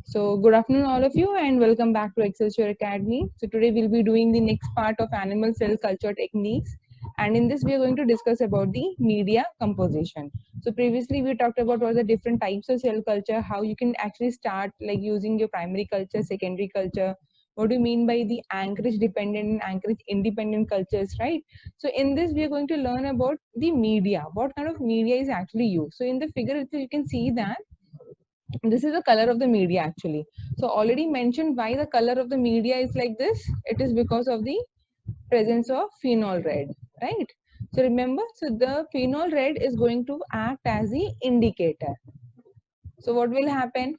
So good afternoon all of you and welcome back to Excelsure Academy. So today we'll be doing the next part of animal cell culture techniques, and in this we are going to discuss about the media composition. So previously we talked about what are the different types of cell culture, how you can actually start like using your primary culture, secondary culture. What do you mean by the anchorage dependent and anchorage independent cultures, right? So in this we are going to learn about the media, what kind of media is actually used. So in the figure you can see that this is the color of the media actually. So already mentioned why the color of the media is like this. It is because of the presence of phenol red, right? So remember, so the phenol red is going to act as the indicator. So what will happen?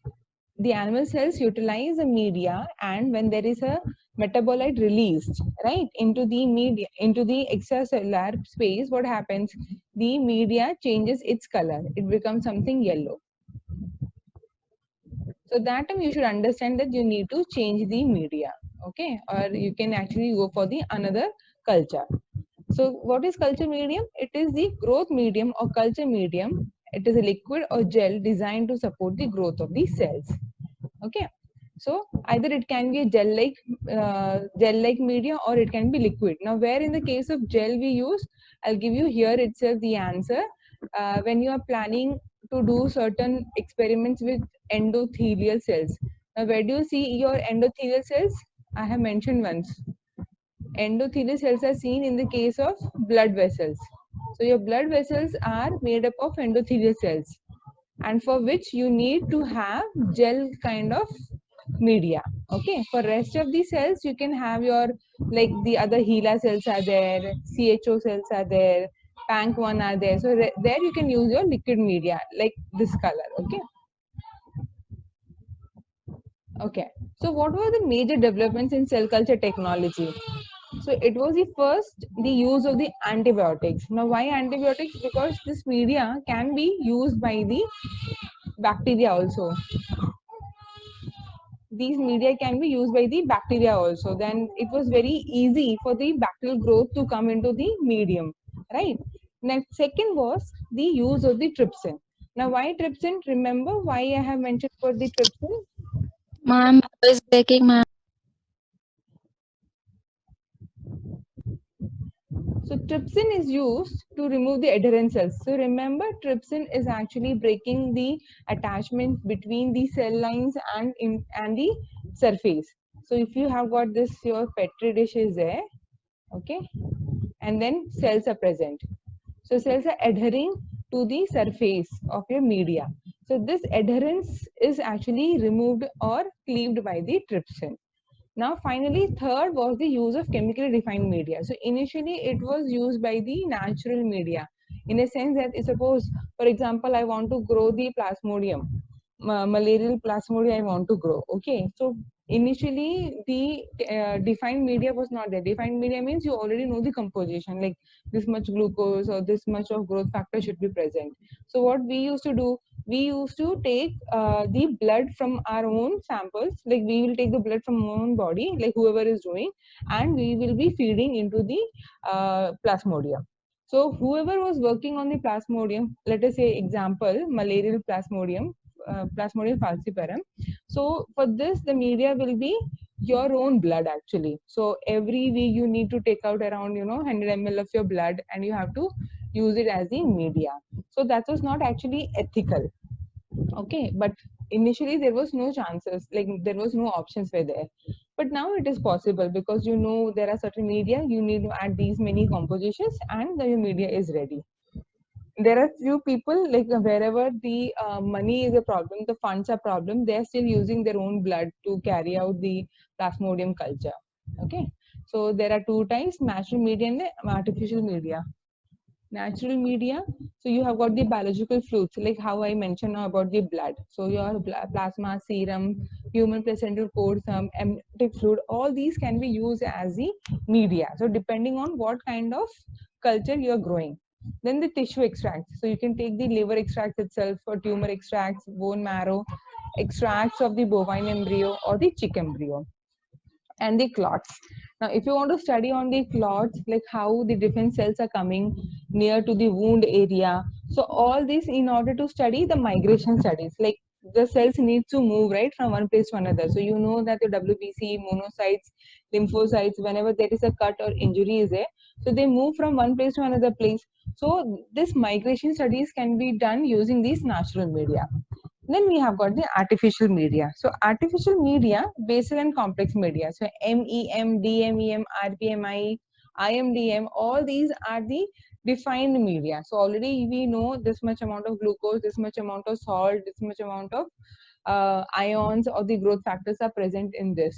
The animal cells utilize the media, and when there is a metabolite released right into the media, into the extracellular space, what happens? The media changes its color. It becomes something yellow. So that time you should understand that you need to change the media, okay? Or you can actually go for the another culture. So what is culture medium? It is the growth medium or culture medium. It is a liquid or gel designed to support the growth of the cells, okay? So either it can be a gel-like media, or it can be liquid. Now where in the case of gel we use, I'll give you here itself the answer. When you are planning to do certain experiments with endothelial cells. Now where do you see your endothelial cells? I have mentioned once. Endothelial cells are seen in the case of blood vessels. So your blood vessels are made up of endothelial cells, and for which you need to have gel kind of media. Okay, for rest of the cells you can have your, like the other HeLa cells are there, CHO cells are there, PANC1 are there. So there you can use your liquid media like this color. Okay. Okay. So what were the major developments in cell culture technology? So it was the first, the use of the antibiotics. Now why antibiotics? Because this media can be used by the bacteria also. These media can be used by the bacteria also. Then it was very easy for the bacterial growth to come into the medium, right? Next, second was the use of the trypsin. Now why trypsin? Remember why I have mentioned for the trypsin? Ma'am, voice breaking, ma'am. So trypsin is used to remove the adherent cells. So remember, trypsin is actually breaking the attachment between the cell lines and the surface. So if you have got this, your petri dish is there, okay, and then cells are present. So cells are adhering to the surface of your media. So this adherence is actually removed or cleaved by the trypsin. Now, finally, third was the use of chemically refined media. So initially, it was used by the natural media, in a sense that, suppose, for example, I want to grow the plasmodium, malarial plasmodium I want to grow. Okay, so initially the defined media was not there. Defined media means you already know the composition, like this much glucose or this much of growth factor should be present. So what we used to do, we used to take the blood from our own samples, like we will take the blood from our own body, like whoever is doing, and we will be feeding into the plasmodium. So whoever was working on the plasmodium, let us say example malarial plasmodium, plasmodium falciparum. So for this the media will be your own blood actually. So every week you need to take out around 100 ml of your blood, and you have to use it as the media. So that was not actually ethical. Okay, but initially there was no chances, like there was no options were there, but now it is possible, because there are certain media you need to add these many compositions and the media is ready. There are few people, like wherever the money is a problem, the funds are problem, they are still using their own blood to carry out the plasmodium culture. Okay, so there are two types: natural media and artificial media. Natural media, so you have got the biological fluids, like how I mentioned now about the blood. So your plasma, serum, human placental cord, some amniotic fluid, all these can be used as the media, so depending on what kind of culture you are growing. Then the tissue extracts, so you can take the liver extracts itself, or tumor extracts, bone marrow extracts of the bovine embryo or the chick embryo. And the clots. Now, if you want to study on the clots, like how the different cells are coming near to the wound area, so all this in order to study the migration studies, like the cells need to move, right, from one place to another. So you know that the WBC, monocytes, lymphocytes, whenever there is a cut or injury is there, so they move from one place to another place. So this migration studies can be done using these natural media. Then we have got the artificial media. So artificial media, basal and complex media. So MEM, DMEM, RPMI, IMDM, all these are the defined media. So already we know this much amount of glucose, this much amount of salt, this much amount of ions or the growth factors are present in this.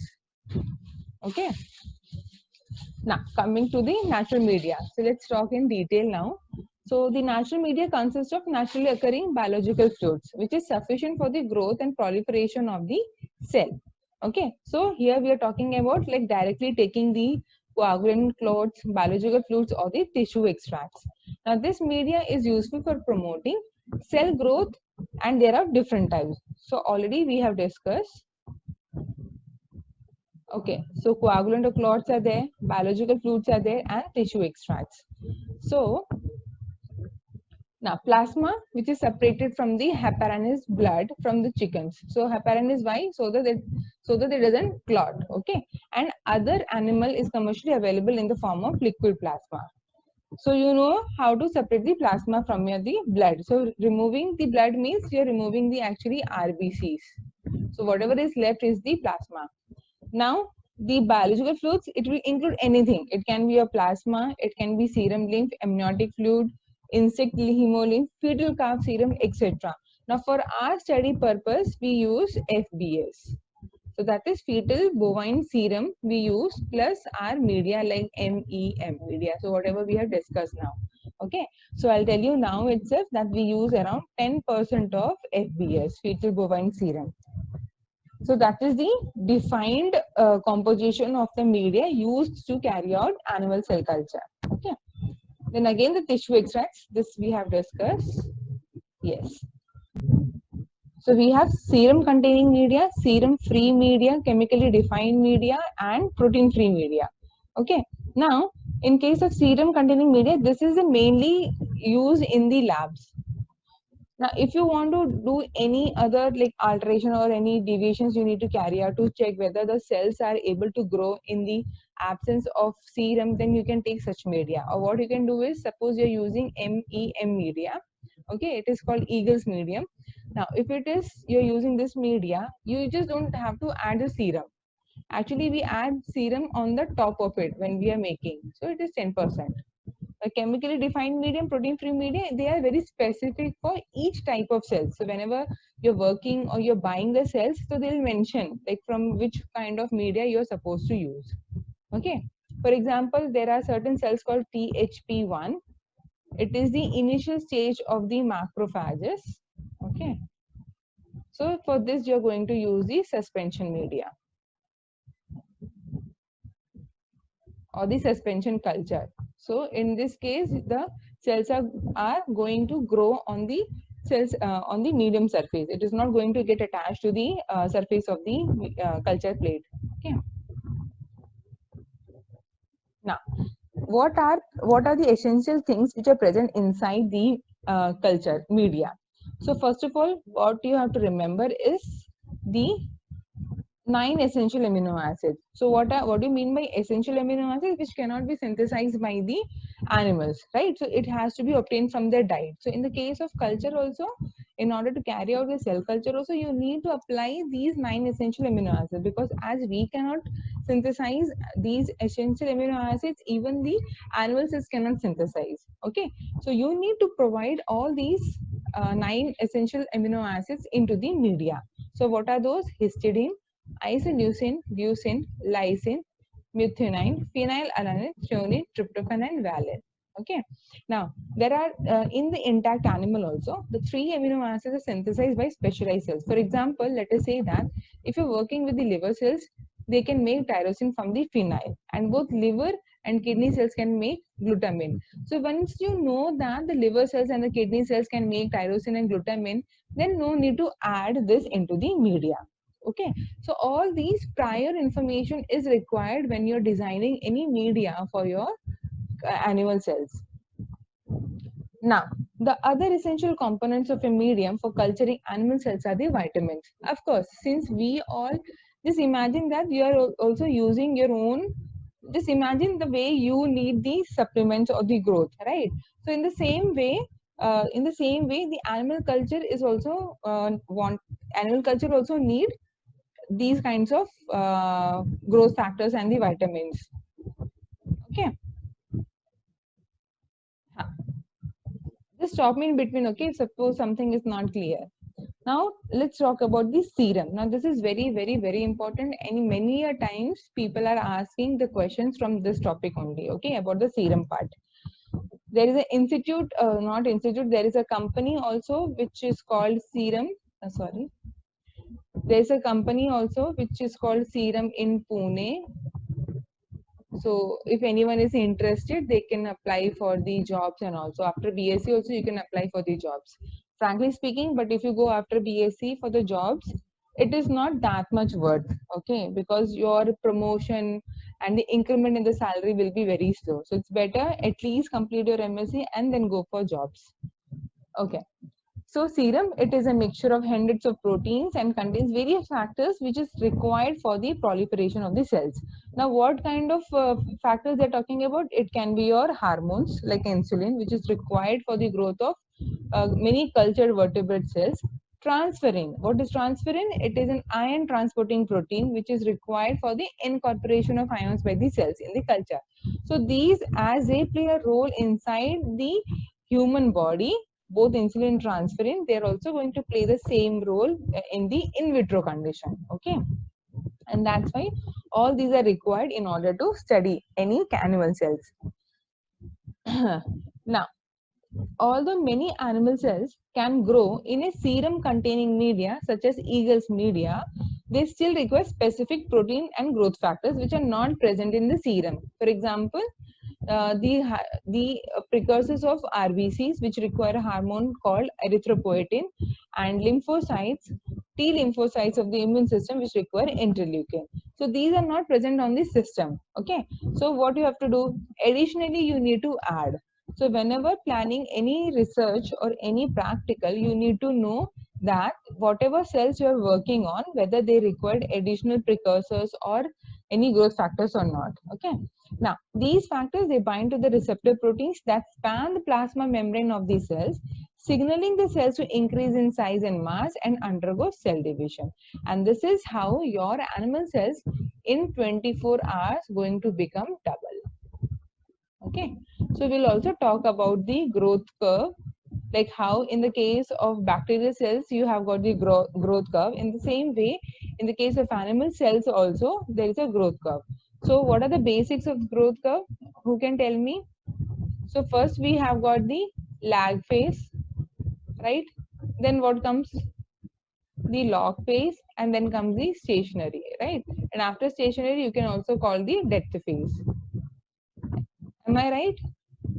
Okay. Now coming to the natural media. So let's talk in detail now. So the natural media consists of naturally occurring biological fluids, which is sufficient for the growth and proliferation of the cell. Okay, so here we are talking about like directly taking the coagulant clots, biological fluids or the tissue extracts. Now this media is useful for promoting cell growth and there are different types. So already we have discussed. Okay, so coagulant clots are there, biological fluids are there and tissue extracts. So now, plasma, which is separated from the heparinase blood from the chickens. So, heparin is why? So that it doesn't clot. Okay. And other animal is commercially available in the form of liquid plasma. So, you know how to separate the plasma from the blood. So, removing the blood means you're removing the actually RBCs. So, whatever is left is the plasma. Now, the biological fluids, it will include anything. It can be a plasma, it can be serum lymph, amniotic fluid, insect hemolymph, fetal calf serum, etc. Now, for our study purpose, we use FBS. So, that is fetal bovine serum we use plus our media like MEM media. So, whatever we have discussed now. Okay. So, I'll tell you now itself that we use around 10% of FBS, fetal bovine serum. So that is the defined composition of the media used to carry out animal cell culture. Okay. Then again the tissue extracts, this we have discussed. Yes. So we have serum containing media, serum free media, chemically defined media and protein free media. Okay. Now in case of serum containing media, this is mainly used in the labs. Now, if you want to do any other like alteration or any deviations you need to carry out to check whether the cells are able to grow in the absence of serum, then you can take such media. Or what you can do is, suppose you're using MEM media, okay, it is called Eagle's medium. Now, if it is you're using this media, you just don't have to add the serum. Actually, we add serum on the top of it when we are making. So it is 10%. A chemically defined medium, protein free medium, they are very specific for each type of cells. So whenever you're working or you're buying the cells, so they'll mention like from which kind of media you're supposed to use. Okay. For example, there are certain cells called THP1. It is the initial stage of the macrophages. Okay. So for this, you're going to use the suspension media or the suspension culture. So in this case, the cells are going to grow on the cells on the medium surface. It is not going to get attached to the surface of the culture plate. Okay. Now, what are the essential things which are present inside the culture media? So first of all, what you have to remember is the 9 essential amino acids. So what do you mean by essential amino acids? Which cannot be synthesized by the animals, right? So it has to be obtained from their diet. So in the case of culture also, in order to carry out the cell culture also, you need to apply these 9 essential amino acids, because as we cannot synthesize these essential amino acids, even the animal cells cannot synthesize. Okay, so you need to provide all these 9 essential amino acids into the media. So what are those? Histidine, isoleucine, leucine, lysine, methionine, phenylalanine, threonine, tryptophan, and valine. Okay. Now, there are in the intact animal also, the 3 amino acids are synthesized by specialized cells. For example, let us say that if you're working with the liver cells, they can make tyrosine from the phenyl, and both liver and kidney cells can make glutamine. So once you know that the liver cells and the kidney cells can make tyrosine and glutamine, then no need to add this into the media. Okay, so all these prior information is required when you're designing any media for your animal cells. Now, the other essential components of a medium for culturing animal cells are the vitamins. Of course, since we all just imagine that you are also using your own, just imagine the way you need the supplements or the growth, right? So in the same way, the animal culture is also animal culture also need these kinds of growth factors and the vitamins. Okay, just stop me in between. Okay, if suppose something is not clear. Now let's talk about the serum. Now this is very important, and many a times people are asking the questions from this topic only. Okay, about the serum part. There is an institute, not institute. There is a company also which is called Serum. Sorry, there is a company also which is called Serum in Pune. So if anyone is interested, they can apply for the jobs, and also after BSc also you can apply for the jobs. Frankly speaking, but if you go after BSc for the jobs, it is not that much worth, okay, because your promotion and the increment in the salary will be very slow. So it's better at least complete your MSc and then go for jobs. Okay. So serum, it is a mixture of hundreds of proteins and contains various factors which is required for the proliferation of the cells. Now, what kind of factors they're talking about? It can be your hormones like insulin, which is required for the growth of many cultured vertebrate cells. Transferrin. What is transferrin? It is an ion transporting protein which is required for the incorporation of ions by the cells in the culture. So these, as they play a role inside the human body, both insulin and transferrin, they are also going to play the same role in the in vitro condition. Okay, and that's why all these are required in order to study any animal cells. Now, although many animal cells can grow in a serum containing media such as Eagle's media, they still require specific protein and growth factors which are not present in the serum. For example, the precursors of RBCs, which require a hormone called erythropoietin, and lymphocytes, T lymphocytes of the immune system, which require interleukin. So these are not present on the system. Okay. So what you have to do? Additionally, you need to add. So whenever planning any research or any practical, you need to know that whatever cells you are working on, whether they required additional precursors or any growth factors or not. Okay. Now, these factors, they bind to the receptor proteins that span the plasma membrane of the cells, signaling the cells to increase in size and mass and undergo cell division. And this is how your animal cells in 24 hours going to become double. Okay, so we'll also talk about the growth curve, like how in the case of bacterial cells you have got the growth curve. In the same way, in the case of animal cells also there is a growth curve. So what are the basics of growth curve? Who can tell me? So first we have got the lag phase, right? Then what comes? The log phase, and then comes the stationary, right? And after stationary you can also call the death phase. Am I right?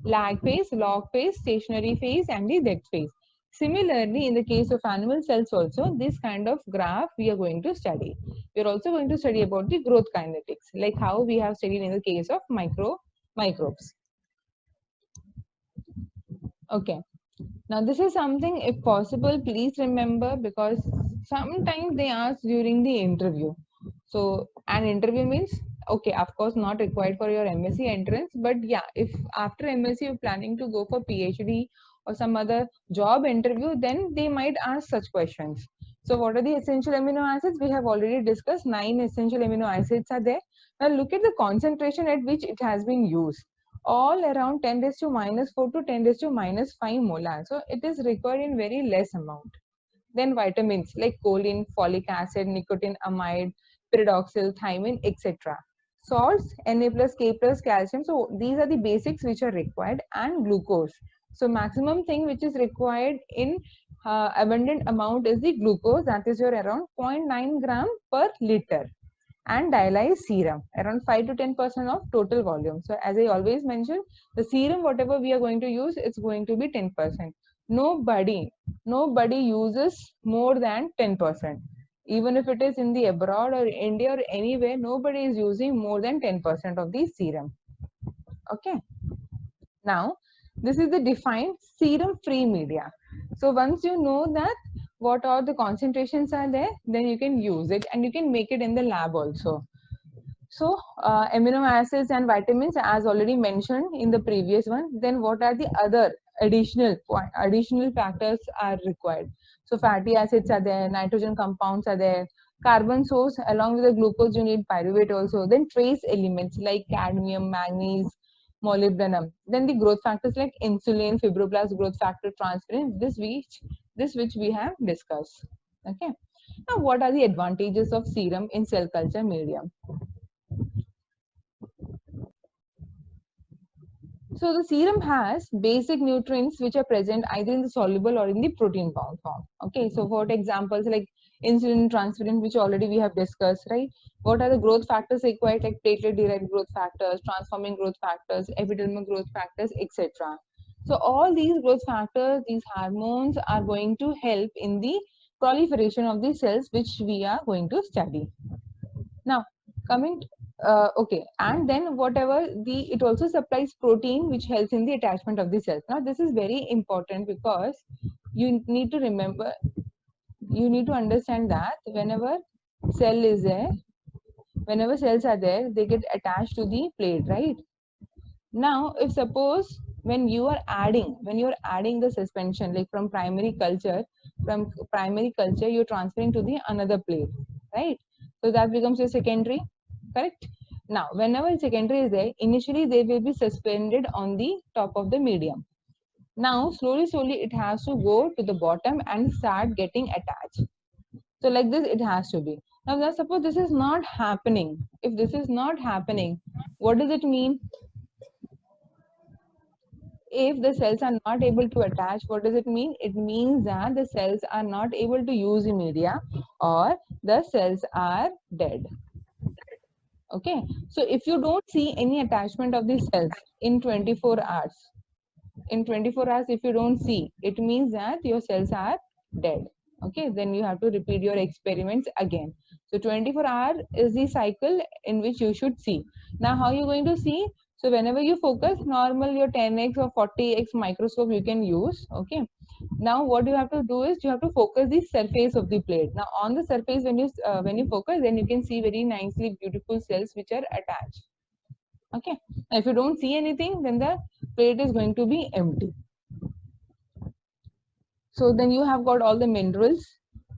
Lag phase, log phase, stationary phase, and the death phase. Similarly, in the case of animal cells also, this kind of graph we are going to study. We are also going to study about the growth kinetics, like how we have studied in the case of microbes. Okay. Now, this is something, if possible, please remember, because sometimes they ask during the interview. So, an interview means, okay, of course, not required for your MSc entrance, but yeah, if after MSc you're planning to go for PhD or some other job interview, then they might ask such questions. So, what are the essential amino acids? We have already discussed 9 essential amino acids are there. Now, look at the concentration at which it has been used, all around 10 raised to minus 4 to 10 raised to minus 5 molar. So it is required in very less amount. Then vitamins like choline, folic acid, nicotinamide, pyridoxal, thiamine, etc. Salts, Na plus, K plus, calcium. So these are the basics which are required, and glucose. So maximum thing which is required in abundant amount is the glucose, that is your around 0.9 gram per liter, and dialyzed serum around 5 to 10% of total volume. So as I always mention, the serum whatever we are going to use, it's going to be 10%. Nobody uses more than 10%. Even if it is in the abroad or India or anywhere, nobody is using more than 10% of the serum. Okay. Now, This is the defined serum free media. So once you know that what all the concentrations are there, then you can use it and you can make it in the lab also. So amino acids and vitamins, as already mentioned in the previous one, then what are the other additional factors are required? So fatty acids are there, nitrogen compounds are there, carbon source along with the glucose you need pyruvate also, then trace elements like cadmium, manganese, molybdenum, then the growth factors like insulin, fibroblast growth factor, transferrin, this which we have discussed. Okay. Now what are the advantages of serum in cell culture medium? So the serum has basic nutrients which are present either in the soluble or in the protein bound form. Okay, so for examples like insulin, transferrin, which already we have discussed, right? What are the growth factors required, like platelet derived growth factors, transforming growth factors, epidermal growth factors, etc. So all these growth factors, these hormones are going to help in the proliferation of the cells which we are going to study. Now, coming okay, and then whatever it also supplies protein which helps in the attachment of the cells. Now, this is very important because you need to remember, you need to understand that whenever cell is there, whenever cells are there, they get attached to the plate, right? Now, if suppose when you're adding the suspension, like from primary culture, you're transferring to the another plate, right? So that becomes your secondary, correct? Now, whenever secondary is there, initially they will be suspended on the top of the medium. Now, slowly, it has to go to the bottom and start getting attached. So like this, it has to be. Now, let's suppose this is not happening. If this is not happening, what does it mean? If the cells are not able to attach, what does it mean? It means that the cells are not able to use the media or the cells are dead. Okay, so if you don't see any attachment of the cells in 24 hours, if you don't see, it means that your cells are dead. Okay, then you have to repeat your experiments again. So 24 hours is the cycle in which you should see. Now how are you going to see? So whenever you focus, normal your 10x or 40x microscope you can use. Okay, now what you have to do is you have to focus the surface of the plate. Now on the surface, when you focus, then you can see very nicely beautiful cells which are attached. Okay, if you don't see anything, then the plate is going to be empty. So then you have got all the minerals.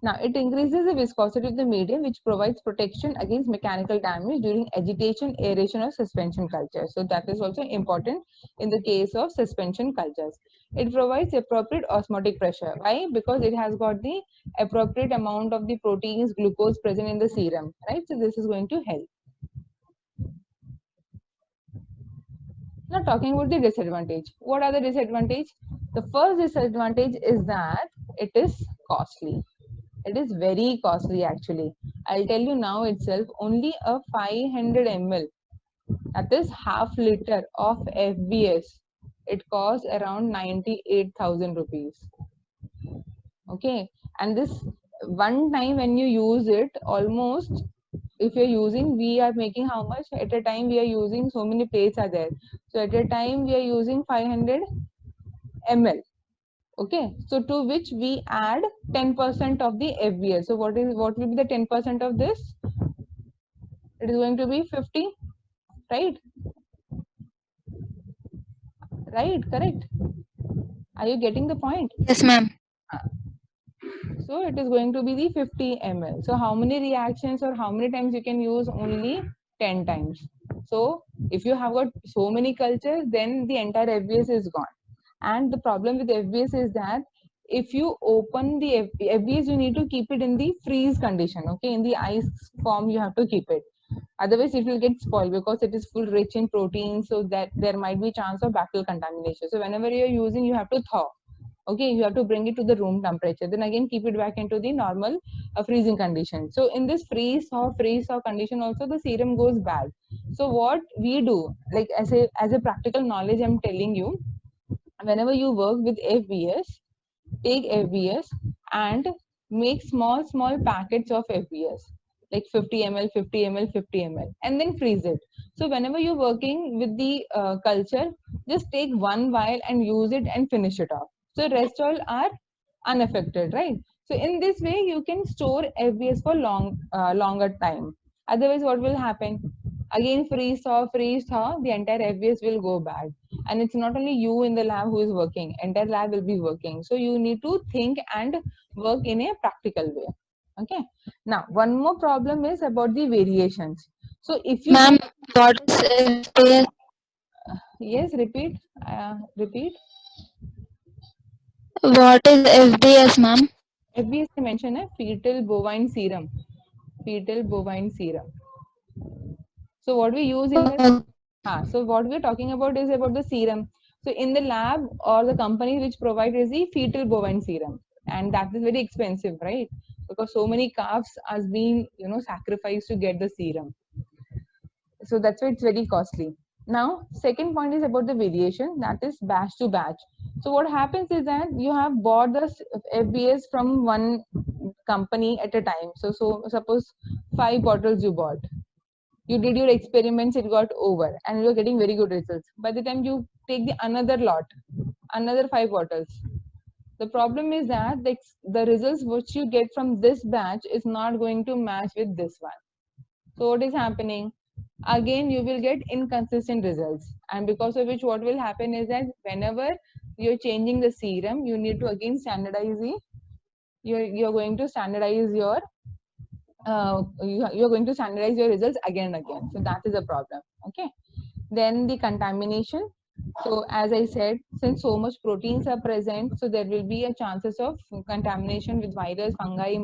Now it increases the viscosity of the medium, which provides protection against mechanical damage during agitation, aeration, or suspension culture. So that is also important in the case of suspension cultures. It provides appropriate osmotic pressure. Why? Because it has got the appropriate amount of the proteins, glucose present in the serum, right? So this is going to help. Now talking about the disadvantage. What are the disadvantage? The first disadvantage is that it is costly. It is very costly actually. I'll tell you now itself, only a 500 ml, that is half liter of FBS, it costs around 98,000 rupees. Okay, and this one time when you use it, almost, if you're using, we are making how much at a time? We are using so many plates are there. So at a time we are using 500 ml. Okay, so to which we add 10% of the FBS. So what will be the 10% of this? It is going to be 50, right? Right, correct. Are you getting the point? Yes, ma'am. So it is going to be the 50 ml. So how many reactions or how many times you can use? Only 10 times. So if you have got so many cultures, then the entire FBS is gone. And the problem with FBS is that if you open the FBS, you need to keep it in the freeze condition. Okay, in the ice form, you have to keep it. Otherwise, it will get spoiled because it is full rich in protein, so that there might be chance of bacterial contamination. So whenever you're using, you have to thaw. Okay, you have to bring it to the room temperature, then again keep it back into the normal freezing condition. So in this freeze or condition also, the serum goes bad. So what we do, like as a practical knowledge, I'm telling you, whenever you work with FBS, take FBS and make small packets of FBS. like 50 ml, 50 ml, 50 ml, and then freeze it. So whenever you're working with the culture, just take one vial and use it and finish it off. So rest all are unaffected, right? So in this way, you can store FBS for longer time. Otherwise, what will happen? Again, freeze thaw, the entire FBS will go bad. And it's not only you in the lab who is working, entire lab will be working. So you need to think and work in a practical way. Okay. Now, one more problem is about the variations. So if you Ma'am, go, what is FBS? yes, repeat. What is FBS, ma'am? FBS I mentioned a fetal bovine serum. Fetal bovine serum. So what we use in the so what we're talking about is about the serum. So in the lab or the company which provide is the fetal bovine serum, and that is very expensive, right? Because so many calves are being sacrificed to get the serum. So that's why it's very costly. Now, second point is about the variation, that is batch to batch. So what happens is that you have bought the FBS from one company at a time. So suppose 5 bottles you bought. You did your experiments, it got over, and you're getting very good results. By the time you take the another lot, another 5 bottles, the problem is that the results which you get from this batch is not going to match with this one. So what is happening? Again, you will get inconsistent results, and because of which what will happen is that whenever you're changing the serum, you need to again standardize you're going to standardize your you're going to standardize your results again and again. So that is a problem. Okay. Then the contamination. So as I said, since so much proteins are present, so there will be a chances of contamination with virus, fungi,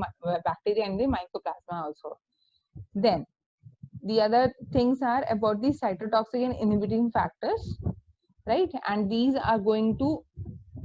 bacteria, and the mycoplasma also. Then the other things are about the cytotoxic and inhibiting factors, right? And these are going to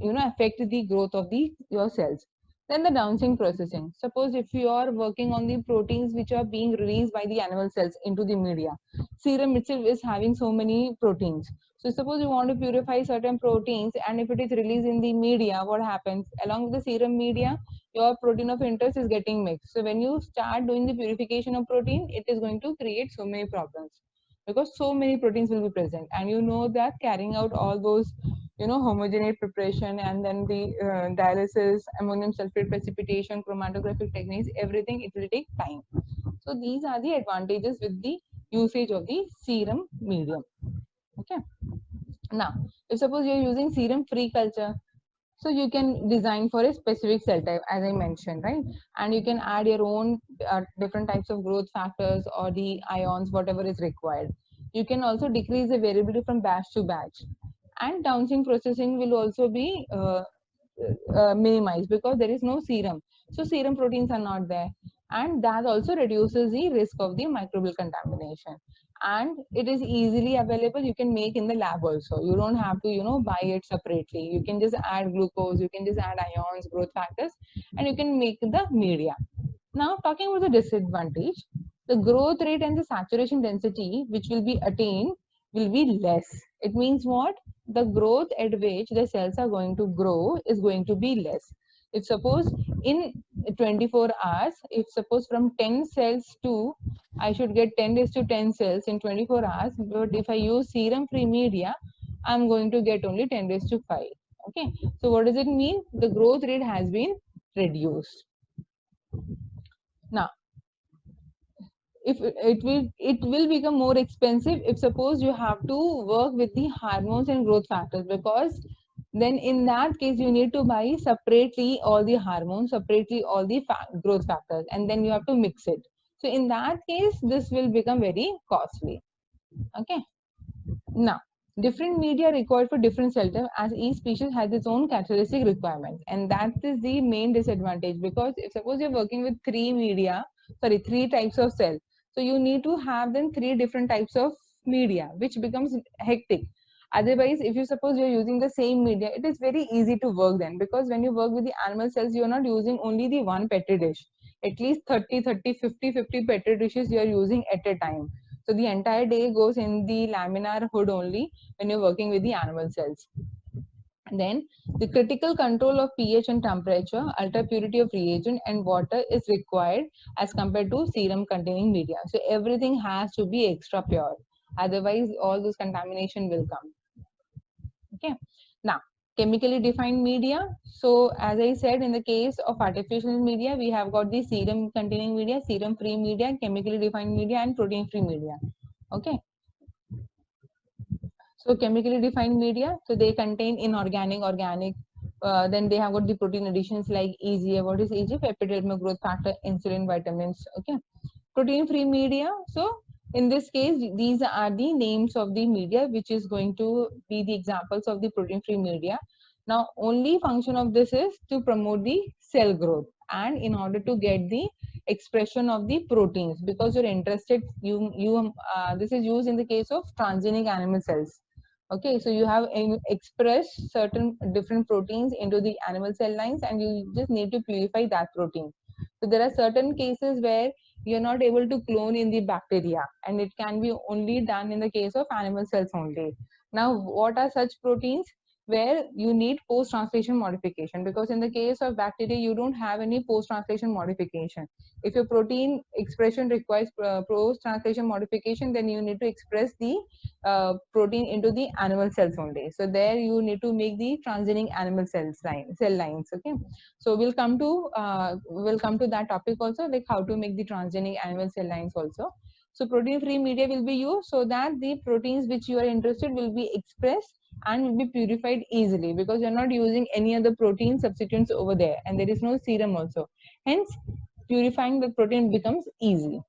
affect the growth of your cells. Then the downstream processing. Suppose if you are working on the proteins which are being released by the animal cells into the media, serum itself is having so many proteins. So suppose you want to purify certain proteins, and if it is released in the media, what happens? Along with the serum media, your protein of interest is getting mixed. So when you start doing the purification of protein, it is going to create so many problems, because so many proteins will be present, and you know that carrying out all those homogeneous preparation, and then the dialysis, ammonium sulfate precipitation, chromatographic techniques, everything, it will take time. So these are the advantages with the usage of the serum medium. Okay. Now, if suppose you're using serum free culture, so you can design for a specific cell type, as I mentioned, right? And you can add your own different types of growth factors or the ions, whatever is required. You can also decrease the variability from batch to batch, and downstream processing will also be minimized because there is no serum. So serum proteins are not there, and that also reduces the risk of the microbial contamination. And it is easily available. You can make in the lab also. You don't have to buy it separately. You can just add glucose, you can just add ions, growth factors, and you can make the media. Now, talking about the disadvantage, the growth rate and the saturation density which will be attained will be less. It means what? The growth at which the cells are going to grow is going to be less. If suppose in 24 hours, if suppose from 10 cells to, I should get 10 raised to 10 cells in 24 hours, but if I use serum free media, I'm going to get only 10 raised to 5. Okay. So what does it mean? The growth rate has been reduced. Now, if it will become more expensive if suppose you have to work with the hormones and growth factors, because then in that case you need to buy separately all the hormones, separately all the growth factors, and then you have to mix it. So in that case this will become very costly. Okay. Now, different media required for different cell type, as each species has its own characteristic requirements, and that is the main disadvantage. Because if suppose you're working with three types of cell, so you need to have then three different types of media, which becomes hectic. Otherwise, if you suppose you're using the same media, it is very easy to work then, because when you work with the animal cells, you're not using only the one petri dish. At least 30, 30, 50, 50 petri dishes you are using at a time. So the entire day goes in the laminar hood only when you're working with the animal cells. Then the critical control of pH and temperature, ultra purity of reagent and water is required as compared to serum containing media. So everything has to be extra pure. Otherwise, all this contamination will come. Okay. Now, chemically defined media. So as I said, in the case of artificial media, we have got the serum containing media, serum free media, chemically defined media, and protein free media. Okay. So chemically defined media, so they contain inorganic, organic. Then they have got the protein additions like EGA. What is EGA? Epidermal growth factor, insulin, vitamins. Okay. Protein free media. So in this case, these are the names of the media which is going to be the examples of the protein free media. Now only function of this is to promote the cell growth and in order to get the expression of the proteins, because you're interested, this is used in the case of transgenic animal cells. Okay, so you have expressed certain different proteins into the animal cell lines and you just need to purify that protein. So there are certain cases where you're not able to clone in the bacteria and it can be only done in the case of animal cells only. Now, what are such proteins? Where you need post-translation modification, because in the case of bacteria, you don't have any post-translation modification. If your protein expression requires post-translation modification, then you need to express the protein into the animal cells only. So there you need to make the transgenic animal cell lines. Okay, so we'll come to that topic also, like how to make the transgenic animal cell lines also. So protein free media will be used so that the proteins which you are interested will be expressed and will be purified easily, because you're not using any other protein substituents over there and there is no serum also. Hence, purifying the protein becomes easy.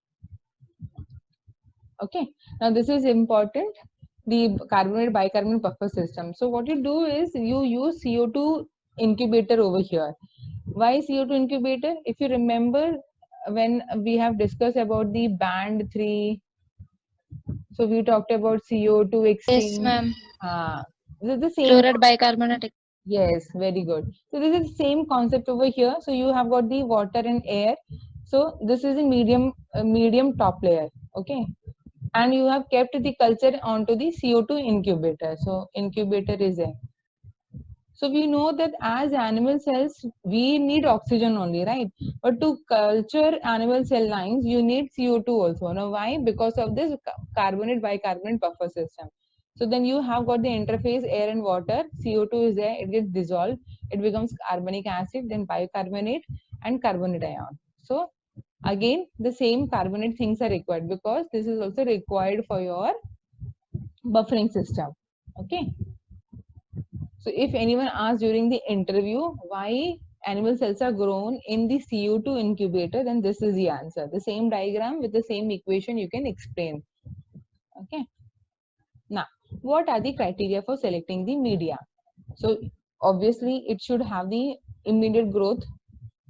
Okay, now this is important, the carbonate bicarbonate buffer system. So what you do is you use CO2 incubator over here. Why CO2 incubator? If you remember when we have discussed about the band 3, so we talked about CO2 Yes, exchange. ma'am. This is the same. Chloride bicarbonate. Yes, very good. So this is the same concept over here. So you have got the water and air. So this is a medium top layer. Okay, and you have kept the culture onto the CO2 incubator. So incubator is there. So we know that as animal cells, we need oxygen only, right? But to culture animal cell lines, you need CO2 also. Now why? Because of this carbonate bicarbonate buffer system. So then you have got the interface air and water. CO2 is there, it gets dissolved, it becomes carbonic acid, then bicarbonate and carbonate ion. So again, the same carbonate things are required because this is also required for your buffering system. Okay. So if anyone asks during the interview why animal cells are grown in the CO2 incubator, then this is the answer. The same diagram with the same equation you can explain. Okay. Now, what are the criteria for selecting the media? So obviously it should have the immediate growth,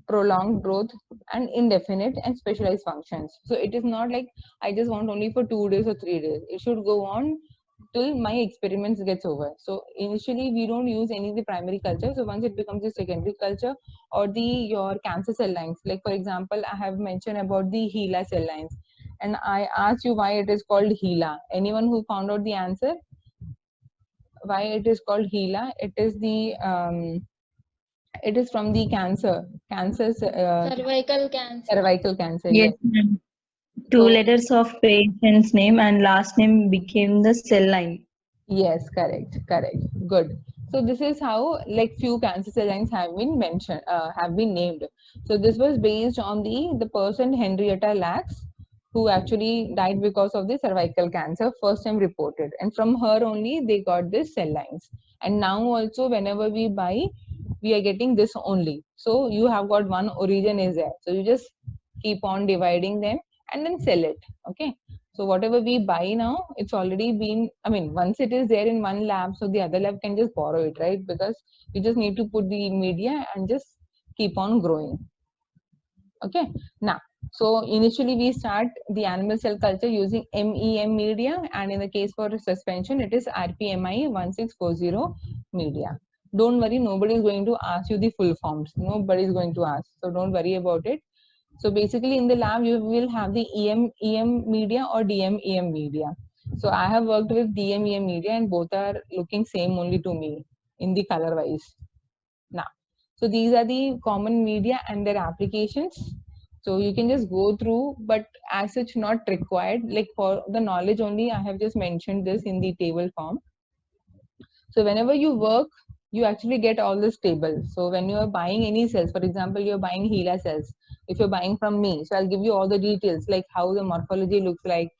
prolonged growth, and indefinite and specialized functions. So it is not like I just want only for 2 days or 3 days. It should go on till my experiments gets over. So initially we don't use any of the primary culture. So once it becomes the secondary culture or the your cancer cell lines, like for example, I have mentioned about the HeLa cell lines, and I asked you why it is called HeLa. Anyone who found out the answer? Why it is called HeLa? It is from the Cervical cancer. cervical cancer. Yes, Yes. ma'am. Two So letters of patient's name and last name became the cell line. yes, correct. Good. So this is how like few cancer cell lines have been mentioned, have been named. So this was based on the person Henrietta Lacks, who actually died because of the cervical cancer, first time reported, and from her only they got this cell lines. And now also whenever we buy, we are getting this only. So you have got one origin is there. So you just keep on dividing them and then sell it. Okay. So whatever we buy now, it's already been, I mean, once it is there in one lab, so the other lab can just borrow it, right? Because you just need to put the media and just keep on growing. Okay. Now, so initially we start the animal cell culture using MEM media, and in the case for suspension, it is RPMI 1640 media. Don't worry, nobody is going to ask you the full forms. Nobody is going to ask. So don't worry about it. So basically in the lab, you will have the EM media or DMEM media. So I have worked with DMEM media and both are looking same only to me. in the color wise. Now, so these are the common media and their applications. So you can just go through, but as such not required. Like for the knowledge only, I have just mentioned this in the table form. So whenever you work, you actually get all this table. So when you are buying any cells, for example, you're buying HeLa cells. If you're buying from me, so I'll give you all the details, like how the morphology looks like.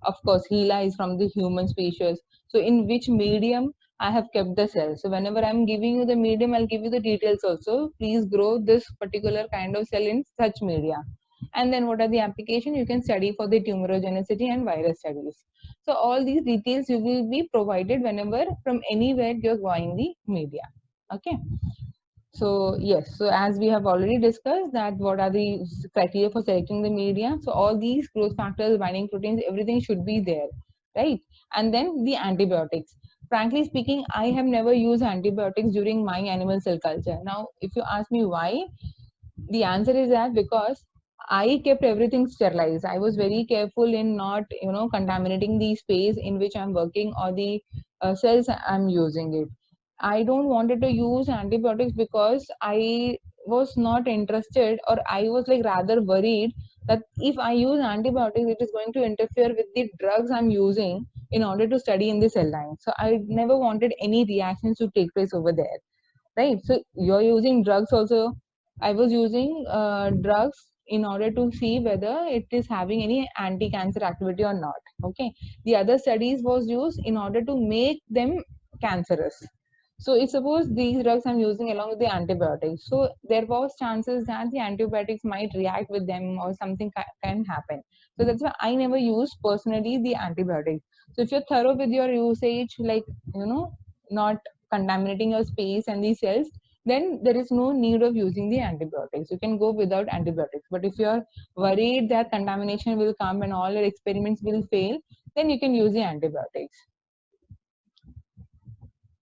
Of course, HeLa is from the human species. So in which medium I have kept the cell. So whenever I'm giving you the medium, I'll give you the details also. Please grow this particular kind of cell in such media. And then what are the application you can study for the tumorigenicity and virus studies. So all these details you will be provided whenever from anywhere you're buying the media. Okay. So yes, so as we have already discussed that what are the criteria for selecting the media. So all these growth factors, binding proteins, everything should be there, right? And then the antibiotics. Frankly speaking, I have never used antibiotics during my animal cell culture. Now, if you ask me why, the answer is that because I kept everything sterilized. I was very careful in not, contaminating the space in which I'm working or the cells I'm using it. I don't wanted to use antibiotics because I was not interested, or I was like rather worried that if I use antibiotics, it is going to interfere with the drugs I'm using in order to study in the cell line. So I never wanted any reactions to take place over there, right? So you're using drugs also. I was using drugs in order to see whether it is having any anti-cancer activity or not. Okay. The other studies was used in order to make them cancerous. So if suppose these drugs I'm using along with the antibiotics, so there was chances that the antibiotics might react with them or something can happen. So that's why I never use personally the antibiotics. So if you're thorough with your usage, like, not contaminating your space and the cells, then there is no need of using the antibiotics. You can go without antibiotics. But if you're worried that contamination will come and all your experiments will fail, then you can use the antibiotics.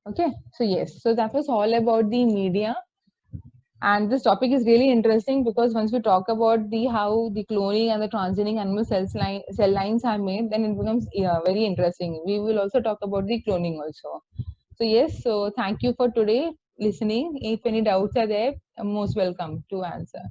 Okay, so yes, so that was all about the media. And this topic is really interesting because once we talk about the how the cloning and the transgenic animal cell lines are made, then it becomes very interesting. We will also talk about the cloning also. So yes, so thank you for today listening. If any doubts are there, most welcome to answer.